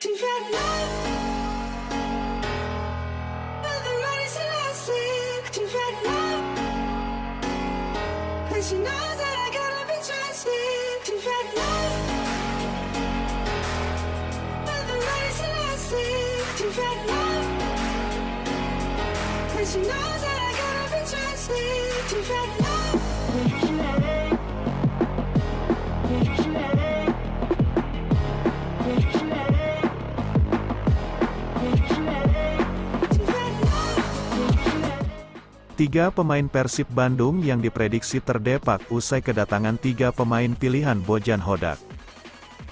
You've had love, but the money's elastic. You've had love, but she knows that I gotta be trusted. You've had love, but the money's elastic. You've had love, but she knows that I gotta be trusted. You've had love. Tiga pemain Persib Bandung yang diprediksi terdepak usai kedatangan tiga pemain pilihan Bojan Hodak.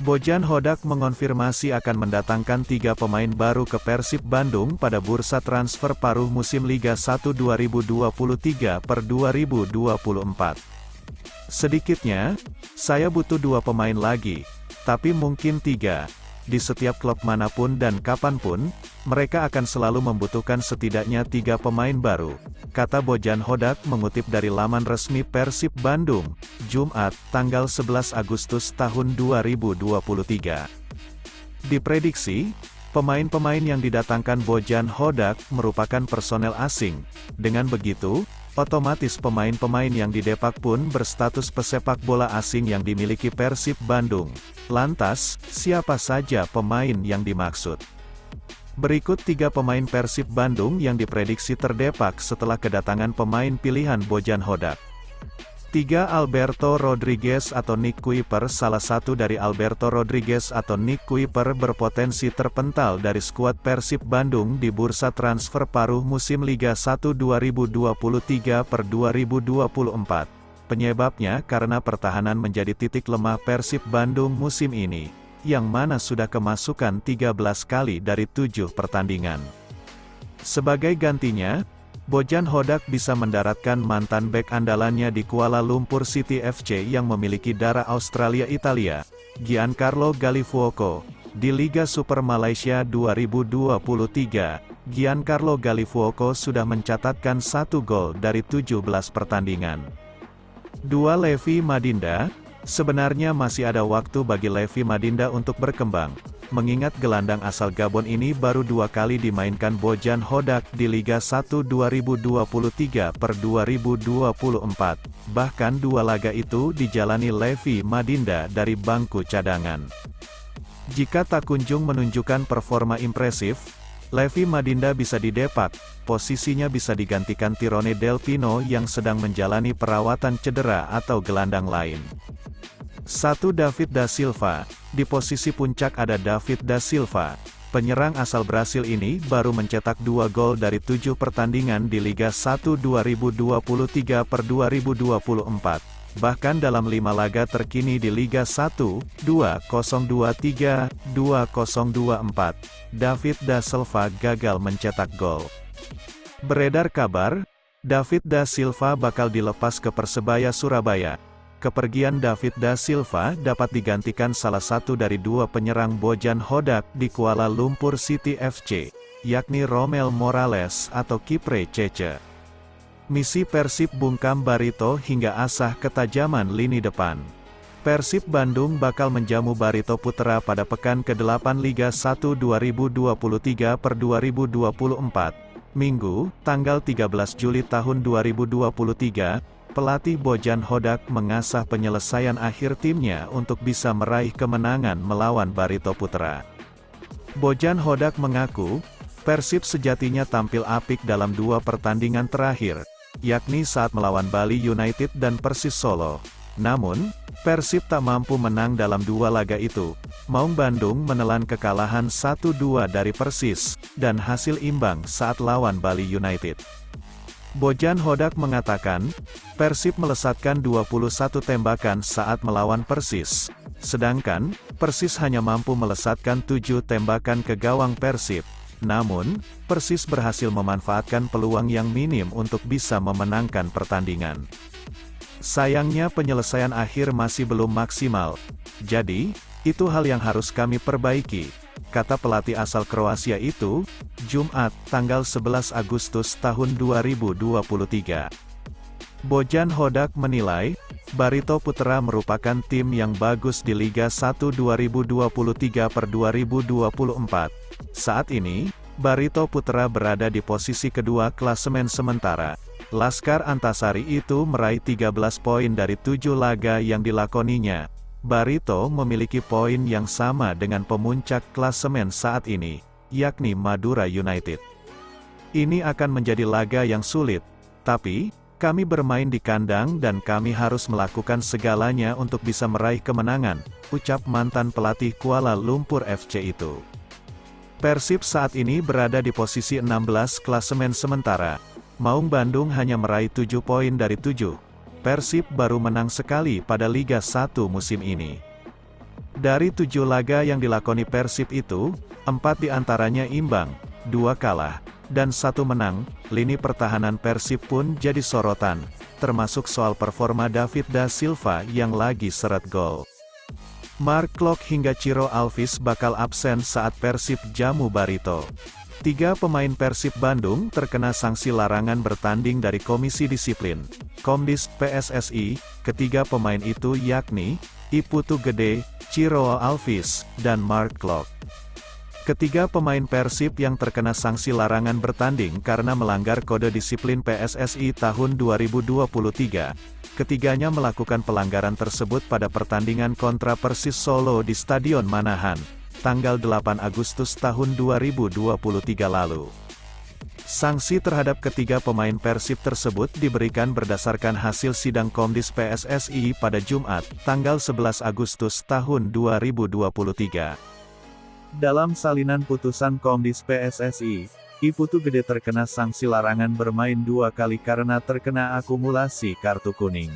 Bojan Hodak mengonfirmasi akan mendatangkan tiga pemain baru ke Persib Bandung pada bursa transfer paruh musim Liga 1 2023 per 2024. Sedikitnya, saya butuh dua pemain lagi, tapi mungkin tiga. Di setiap klub manapun dan kapanpun, mereka akan selalu membutuhkan setidaknya tiga pemain baru, kata Bojan Hodak mengutip dari laman resmi Persib Bandung, Jumat, tanggal 11 Agustus tahun 2023. Diprediksi, pemain-pemain yang didatangkan Bojan Hodak merupakan personel asing. Dengan begitu, otomatis pemain-pemain yang didepak pun berstatus pesepak bola asing yang dimiliki Persib Bandung. Lantas, siapa saja pemain yang dimaksud? Berikut tiga pemain Persib Bandung yang diprediksi terdepak setelah kedatangan pemain pilihan Bojan Hodak. 3. Alberto Rodriguez atau Nick Kuiper. Salah satu dari Alberto Rodriguez atau Nick Kuiper berpotensi terpental dari skuad Persib Bandung di bursa transfer paruh musim Liga 1 2023 per 2024. Penyebabnya karena pertahanan menjadi titik lemah Persib Bandung musim ini, yang mana sudah kemasukan 13 kali dari 7 pertandingan. Sebagai gantinya, Bojan Hodak bisa mendaratkan mantan bek andalannya di Kuala Lumpur City FC yang memiliki darah Australia-Italia, Giancarlo Gallifuoco. Di Liga Super Malaysia 2023, Giancarlo Gallifuoco sudah mencatatkan 1 gol dari 17 pertandingan. 2. Levi Madinda. Sebenarnya masih ada waktu bagi Levi Madinda untuk berkembang, mengingat gelandang asal Gabon ini baru 2 kali dimainkan Bojan Hodak di Liga 1 2023 per 2024. Bahkan 2 laga itu dijalani Levi Madinda dari bangku cadangan. Jika tak kunjung menunjukkan performa impresif, Levi Madinda bisa didepak, posisinya bisa digantikan Tirone Del Pino yang sedang menjalani perawatan cedera atau gelandang lain. 1. David da Silva. Di posisi puncak ada David da Silva. Penyerang asal Brasil ini baru mencetak 2 gol dari 7 pertandingan di Liga 1 2023 per 2024. Bahkan dalam 5 laga terkini di Liga 1, 2023, 2024, David da Silva gagal mencetak gol. Beredar kabar, David da Silva bakal dilepas ke Persebaya Surabaya. Kepergian David da Silva dapat digantikan salah satu dari 2 penyerang Bojan Hodak di Kuala Lumpur City FC, yakni Romel Morales atau Kipre Cece. Misi Persib bungkam Barito hingga asah ketajaman lini depan. Persib Bandung bakal menjamu Barito Putra pada pekan ke-8 Liga 1 2023 per 2024. Minggu, tanggal 13 Juli tahun 2023, pelatih Bojan Hodak mengasah penyelesaian akhir timnya untuk bisa meraih kemenangan melawan Barito Putra. Bojan Hodak mengaku, Persib sejatinya tampil apik dalam 2 pertandingan terakhir, yakni saat melawan Bali United dan Persis Solo. Namun, Persib tak mampu menang dalam 2 laga itu. Maung Bandung menelan kekalahan 1-2 dari Persis, dan hasil imbang saat lawan Bali United. Bojan Hodak mengatakan, Persib melesatkan 21 tembakan saat melawan Persis. Sedangkan, Persis hanya mampu melesatkan 7 tembakan ke gawang Persib. Namun, Persis berhasil memanfaatkan peluang yang minim untuk bisa memenangkan pertandingan. Sayangnya penyelesaian akhir masih belum maksimal. Jadi, itu hal yang harus kami perbaiki, kata pelatih asal Kroasia itu, Jumat, tanggal 11 Agustus tahun 2023. Bojan Hodak menilai, Barito Putra merupakan tim yang bagus di Liga 1 2023/2024. Saat ini, Barito Putra berada di posisi kedua klasemen sementara. Laskar Antasari itu meraih 13 poin dari 7 laga yang dilakoninya. Barito memiliki poin yang sama dengan pemuncak klasemen saat ini, yakni Madura United. Ini akan menjadi laga yang sulit, tapi kami bermain di kandang dan kami harus melakukan segalanya untuk bisa meraih kemenangan, ucap mantan pelatih Kuala Lumpur FC itu. Persib saat ini berada di posisi 16 klasemen sementara. Maung Bandung hanya meraih 7 poin dari 7. Persib baru menang sekali pada Liga 1 musim ini. Dari 7 laga yang dilakoni Persib itu, 4 diantaranya imbang, 2 kalah, dan 1 menang. Lini pertahanan Persib pun jadi sorotan, termasuk soal performa David da Silva yang lagi seret gol. Mark Klok hingga Ciro Alves bakal absen saat Persib jamu Barito. 3 pemain Persib Bandung terkena sanksi larangan bertanding dari Komisi Disiplin Komdis PSSI. Ketiga pemain itu yakni Iputu Gede, Ciro Alves, dan Mark Klok. Ketiga pemain Persib yang terkena sanksi larangan bertanding karena melanggar kode disiplin PSSI tahun 2023. Ketiganya melakukan pelanggaran tersebut pada pertandingan kontra Persis Solo di Stadion Manahan, tanggal 8 Agustus tahun 2023 lalu. Sanksi terhadap ketiga pemain Persib tersebut diberikan berdasarkan hasil sidang Komdis PSSI pada Jumat, tanggal 11 Agustus tahun 2023. Dalam salinan putusan Komdis PSSI, Iputu Gede terkena sanksi larangan bermain 2 kali karena terkena akumulasi kartu kuning.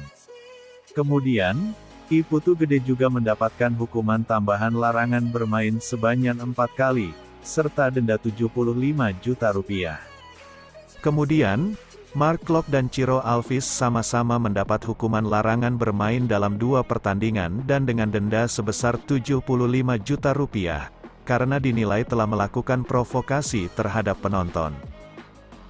Kemudian, Iputu Gede juga mendapatkan hukuman tambahan larangan bermain sebanyak 4 kali, serta denda Rp75 juta. Kemudian, Mark Klok dan Ciro Alves sama-sama mendapat hukuman larangan bermain dalam 2 pertandingan dan dengan denda sebesar Rp75 juta, karena dinilai telah melakukan provokasi terhadap penonton.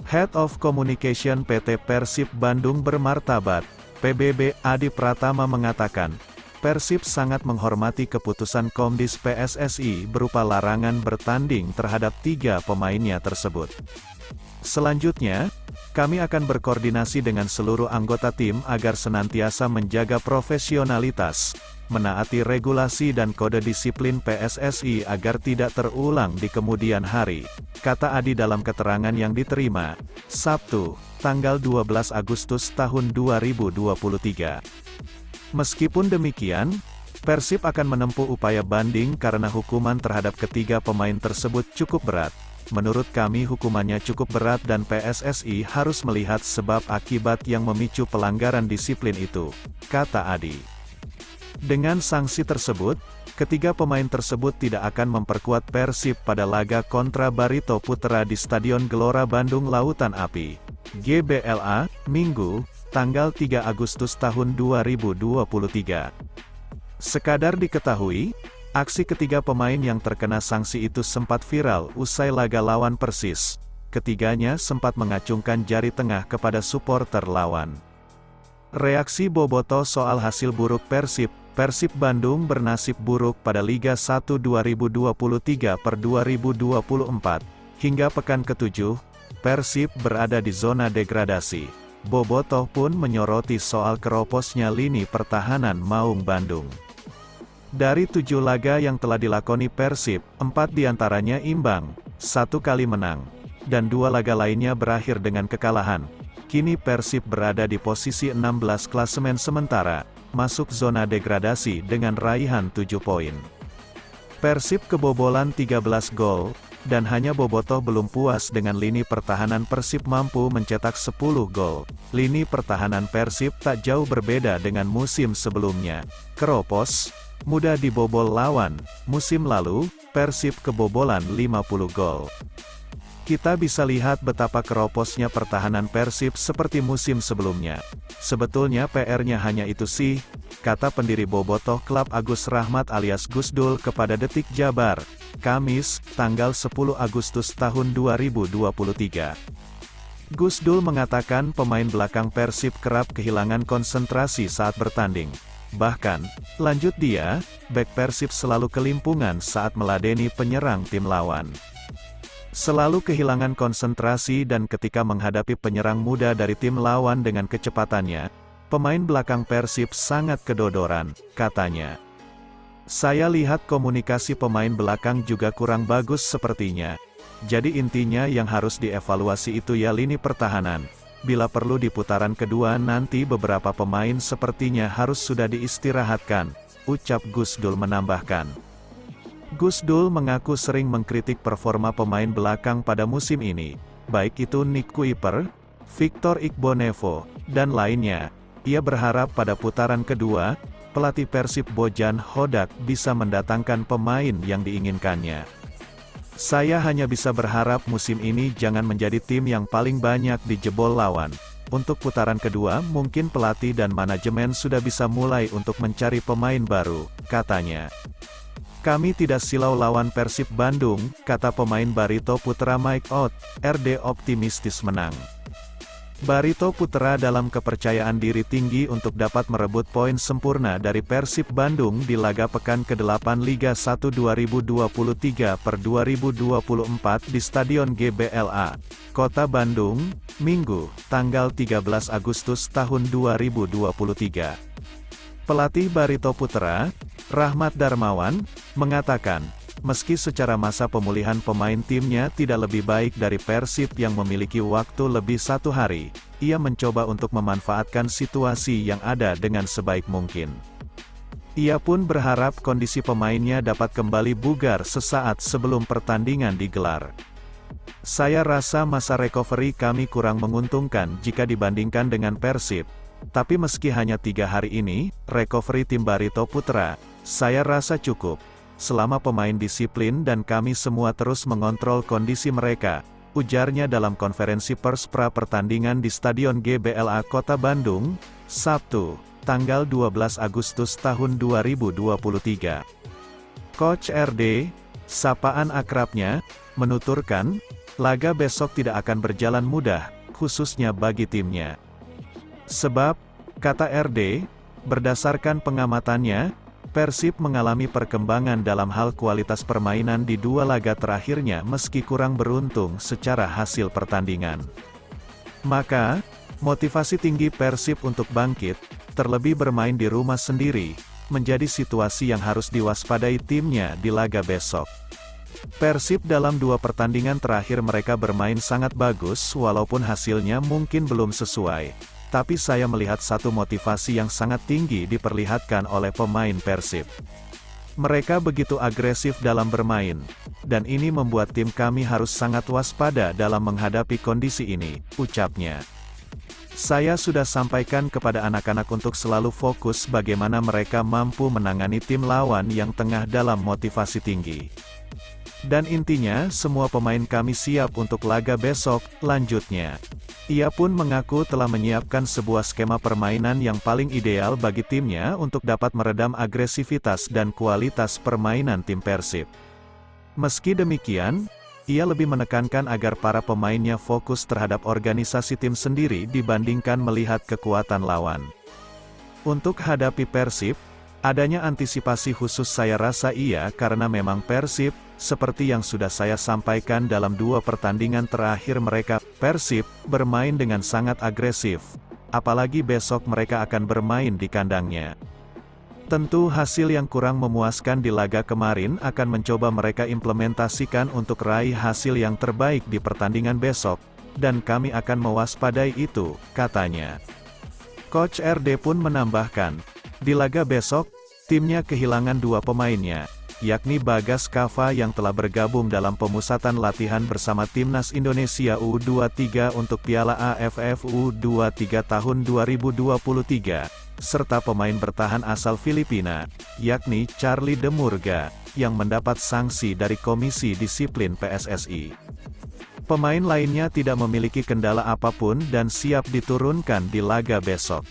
Head of Communication PT Persib Bandung Bermartabat, PBB Adi Pratama mengatakan, Persib sangat menghormati keputusan Komdis PSSI berupa larangan bertanding terhadap 3 pemainnya tersebut. Selanjutnya, kami akan berkoordinasi dengan seluruh anggota tim agar senantiasa menjaga profesionalitas, menaati regulasi dan kode disiplin PSSI agar tidak terulang di kemudian hari, kata Adi dalam keterangan yang diterima, Sabtu, tanggal 12 Agustus tahun 2023. Meskipun demikian, Persib akan menempuh upaya banding karena hukuman terhadap ketiga pemain tersebut cukup berat. Menurut kami hukumannya cukup berat dan PSSI harus melihat sebab akibat yang memicu pelanggaran disiplin itu, kata Adi. Dengan sanksi tersebut, ketiga pemain tersebut tidak akan memperkuat Persib pada laga kontra Barito Putra di Stadion Gelora Bandung Lautan Api, GBLA, Minggu, tanggal 3 Agustus tahun 2023. Sekadar diketahui, aksi ketiga pemain yang terkena sanksi itu sempat viral usai laga lawan Persis. Ketiganya sempat mengacungkan jari tengah kepada supporter lawan. Reaksi Bobotoh soal hasil buruk Persib. Persib Bandung bernasib buruk pada Liga 1 2023/2024. Hingga pekan ke-7, Persib berada di zona degradasi. Bobotoh pun menyoroti soal keroposnya lini pertahanan Maung Bandung. Dari 7 laga yang telah dilakoni Persib, 4 diantaranya imbang, 1 kali menang, dan 2 laga lainnya berakhir dengan kekalahan. Kini Persib berada di posisi 16 klasemen sementara, masuk zona degradasi dengan raihan 7 poin. Persib kebobolan 13 gol, dan hanya Bobotoh belum puas dengan lini pertahanan Persib mampu mencetak 10 gol. Lini pertahanan Persib tak jauh berbeda dengan musim sebelumnya. Keropos, mudah dibobol lawan. Musim lalu, Persib kebobolan 50 gol. Kita bisa lihat betapa keroposnya pertahanan Persib seperti musim sebelumnya. Sebetulnya PR-nya hanya itu sih, kata pendiri Bobotoh Klub Agus Rahmat alias Gusdul kepada Detik Jabar, Kamis, tanggal 10 Agustus tahun 2023. Gus Dul mengatakan pemain belakang Persib kerap kehilangan konsentrasi saat bertanding. Bahkan, lanjut dia, bek Persib selalu kelimpungan saat meladeni penyerang tim lawan. Selalu kehilangan konsentrasi dan ketika menghadapi penyerang muda dari tim lawan dengan kecepatannya, pemain belakang Persib sangat kedodoran, katanya. Saya lihat komunikasi pemain belakang juga kurang bagus sepertinya. Jadi intinya yang harus dievaluasi itu ya lini pertahanan. Bila perlu di putaran kedua nanti beberapa pemain sepertinya harus sudah diistirahatkan, ucap Gus Dul menambahkan. Gus Dul mengaku sering mengkritik performa pemain belakang pada musim ini, baik itu Nick Kuiper, Victor Igbonevo, dan lainnya. Ia berharap pada putaran kedua, pelatih Persib Bojan Hodak bisa mendatangkan pemain yang diinginkannya. Saya hanya bisa berharap musim ini jangan menjadi tim yang paling banyak dijebol lawan. Untuk putaran kedua mungkin pelatih dan manajemen sudah bisa mulai untuk mencari pemain baru, katanya. Kami tidak silau lawan Persib Bandung, kata pemain Barito Putra Mike Out, RD optimistis menang. Barito Putra dalam kepercayaan diri tinggi untuk dapat merebut poin sempurna dari Persib Bandung di laga pekan ke-8 Liga 1 2023/2024 di Stadion GBLA, Kota Bandung, Minggu, tanggal 13 Agustus tahun 2023. Pelatih Barito Putra, Rahmat Darmawan, mengatakan, meski secara masa pemulihan pemain timnya tidak lebih baik dari Persib yang memiliki waktu lebih 1 hari, ia mencoba untuk memanfaatkan situasi yang ada dengan sebaik mungkin. Ia pun berharap kondisi pemainnya dapat kembali bugar sesaat sebelum pertandingan digelar. Saya rasa masa recovery kami kurang menguntungkan jika dibandingkan dengan Persib, tapi meski hanya 3 hari ini, recovery tim Barito Putra, saya rasa cukup. Selama pemain disiplin dan kami semua terus mengontrol kondisi mereka, ujarnya dalam konferensi pers pra-pertandingan di Stadion GBLA Kota Bandung, Sabtu, tanggal 12 Agustus tahun 2023. Coach RD, sapaan akrabnya, menuturkan, laga besok tidak akan berjalan mudah, khususnya bagi timnya. Sebab, kata RD, berdasarkan pengamatannya, Persib mengalami perkembangan dalam hal kualitas permainan di 2 laga terakhirnya meski kurang beruntung secara hasil pertandingan. Maka, motivasi tinggi Persib untuk bangkit, terlebih bermain di rumah sendiri, menjadi situasi yang harus diwaspadai timnya di laga besok. Persib dalam 2 pertandingan terakhir mereka bermain sangat bagus walaupun hasilnya mungkin belum sesuai. Tapi saya melihat satu motivasi yang sangat tinggi diperlihatkan oleh pemain Persib. Mereka begitu agresif dalam bermain, dan ini membuat tim kami harus sangat waspada dalam menghadapi kondisi ini, ucapnya. Saya sudah sampaikan kepada anak-anak untuk selalu fokus bagaimana mereka mampu menangani tim lawan yang tengah dalam motivasi tinggi. Dan intinya semua pemain kami siap untuk laga besok, lanjutnya. Ia pun mengaku telah menyiapkan sebuah skema permainan yang paling ideal bagi timnya untuk dapat meredam agresivitas dan kualitas permainan tim Persib. Meski demikian, ia lebih menekankan agar para pemainnya fokus terhadap organisasi tim sendiri dibandingkan melihat kekuatan lawan. Untuk hadapi Persib, adanya antisipasi khusus saya rasa iya karena memang Persib, seperti yang sudah saya sampaikan dalam 2 pertandingan terakhir mereka, Persib, bermain dengan sangat agresif. Apalagi besok mereka akan bermain di kandangnya. Tentu hasil yang kurang memuaskan di laga kemarin akan mencoba mereka implementasikan untuk raih hasil yang terbaik di pertandingan besok, dan kami akan mewaspadai itu, katanya. Coach RD pun menambahkan, di laga besok, timnya kehilangan 2 pemainnya, yakni Bagas Kava yang telah bergabung dalam pemusatan latihan bersama Timnas Indonesia U23 untuk Piala AFF U23 tahun 2023, serta pemain bertahan asal Filipina, yakni Charlie Demurga, yang mendapat sanksi dari Komisi Disiplin PSSI. Pemain lainnya tidak memiliki kendala apapun dan siap diturunkan di laga besok.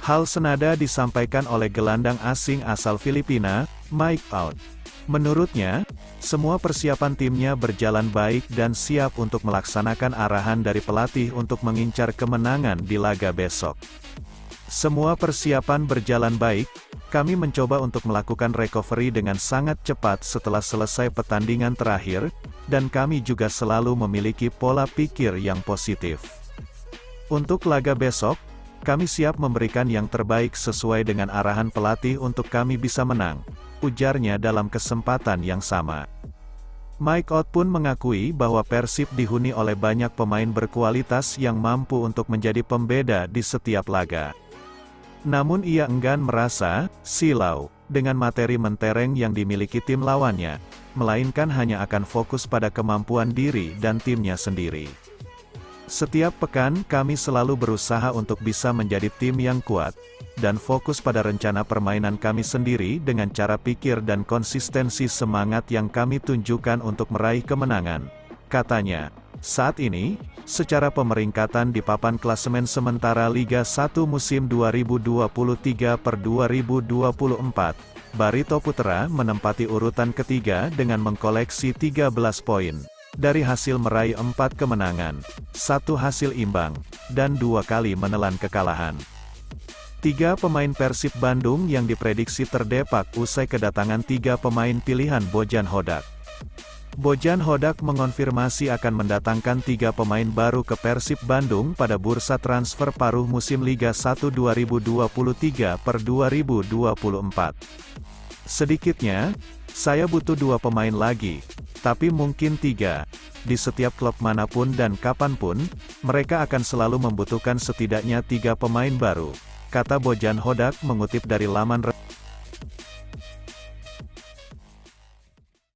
Hal senada disampaikan oleh gelandang asing asal Filipina, Mike Out. Menurutnya, Semua persiapan timnya berjalan baik dan siap untuk melaksanakan arahan dari pelatih untuk mengincar kemenangan di laga besok. Semua persiapan berjalan baik, kami mencoba untuk melakukan recovery dengan sangat cepat setelah selesai pertandingan terakhir, dan kami juga selalu memiliki pola pikir yang positif. Untuk laga besok, kami siap memberikan yang terbaik sesuai dengan arahan pelatih untuk kami bisa menang, ujarnya dalam kesempatan yang sama. Mike Ott pun mengakui bahwa Persib dihuni oleh banyak pemain berkualitas yang mampu untuk menjadi pembeda di setiap laga. Namun ia enggan merasa silau dengan materi mentereng yang dimiliki tim lawannya, melainkan hanya akan fokus pada kemampuan diri dan timnya sendiri. Setiap pekan kami selalu berusaha untuk bisa menjadi tim yang kuat, dan fokus pada rencana permainan kami sendiri dengan cara pikir dan konsistensi semangat yang kami tunjukkan untuk meraih kemenangan, katanya. Saat ini, secara pemeringkatan di papan klasemen sementara Liga 1 musim 2023/2024, Barito Putra menempati urutan ketiga dengan mengkoleksi 13 poin. Dari hasil meraih 4 kemenangan, 1 hasil imbang, dan 2 kali menelan kekalahan. 3 pemain Persib Bandung yang diprediksi terdepak usai kedatangan 3 pemain pilihan Bojan Hodak. Bojan Hodak mengonfirmasi akan mendatangkan 3 pemain baru ke Persib Bandung pada bursa transfer paruh musim Liga 1 2023/2024. Sedikitnya, saya butuh 2 pemain lagi, tapi mungkin 3. Di setiap klub manapun dan kapanpun, mereka akan selalu membutuhkan setidaknya 3 pemain baru, kata Bojan Hodak mengutip dari laman